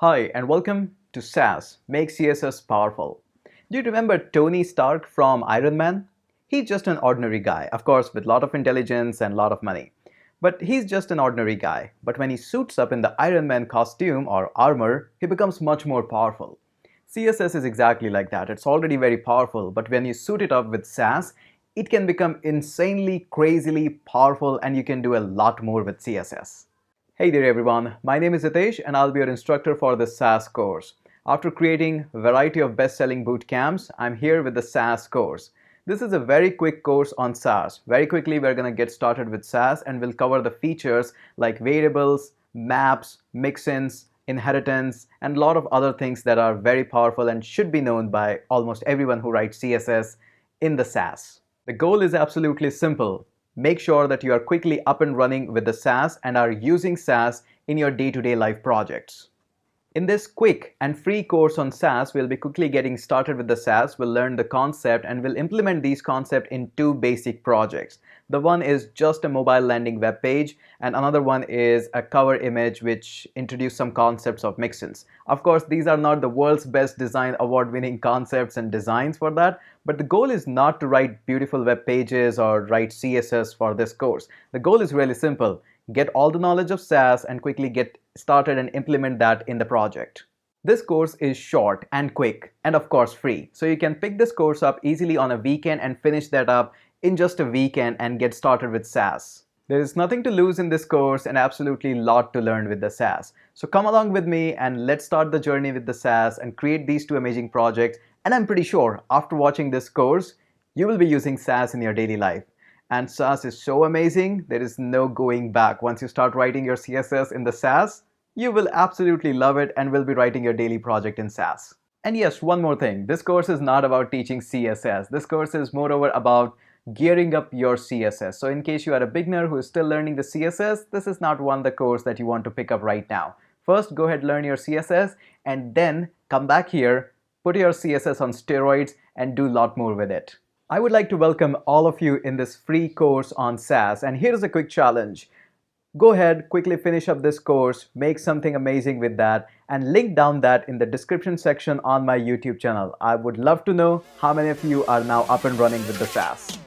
Hi and welcome to SASS, Make CSS Powerful. Do you remember Tony Stark from Iron Man? He's just an ordinary guy, of course with a lot of intelligence and a lot of money. But he's just an ordinary guy. But when he suits up in the Iron Man costume or armor, he becomes much more powerful. CSS is exactly like that. It's already very powerful, but when you suit it up with SASS, it can become insanely, crazily powerful and you can do a lot more with CSS. Hey there everyone, my name is Hitesh and I'll be your instructor for this SASS course. After creating a variety of best-selling boot camps, I'm here with the SASS course. This is a very quick course on SASS. Very quickly we're going to get started with SASS and we'll cover the features like variables, maps, mix-ins, inheritance, and a lot of other things that are very powerful and should be known by almost everyone who writes CSS in the SASS. The goal is absolutely simple. Make sure that you are quickly up and running with the SASS and are using SASS in your day-to-day life projects. In this quick and free course on SASS, we'll be quickly getting started with the SASS. We'll learn the concept and we'll implement these concepts in two basic projects. The one is just a mobile landing web page and another one is a cover image which introduce some concepts of mix-ins. Of course, these are not the world's best design award-winning concepts and designs for that, but the goal is not to write beautiful web pages or write CSS for this course. The goal is really simple. Get all the knowledge of SASS and quickly get started and implement that in the project. This course is short and quick and of course free. So you can pick this course up easily on a weekend and finish that up in just a weekend and get started with SASS. There is nothing to lose in this course and absolutely a lot to learn with the SASS. So come along with me and let's start the journey with the SASS and create these two amazing projects. And I'm pretty sure after watching this course, you will be using SASS in your daily life. And SASS is so amazing, there is no going back. Once you start writing your CSS in the SASS, you will absolutely love it and will be writing your daily project in SASS. And yes, one more thing. This course is not about teaching CSS. This course is moreover about gearing up your CSS. So in case you are a beginner who is still learning the CSS, this is not the course that you want to pick up right now. First, go ahead, learn your CSS and then come back here, put your CSS on steroids and do a lot more with it. I would like to welcome all of you in this free course on SASS, and here's a quick challenge. Go ahead, quickly finish up this course, make something amazing with that, and link down that in the description section on my YouTube channel. I would love to know how many of you are now up and running with the SASS.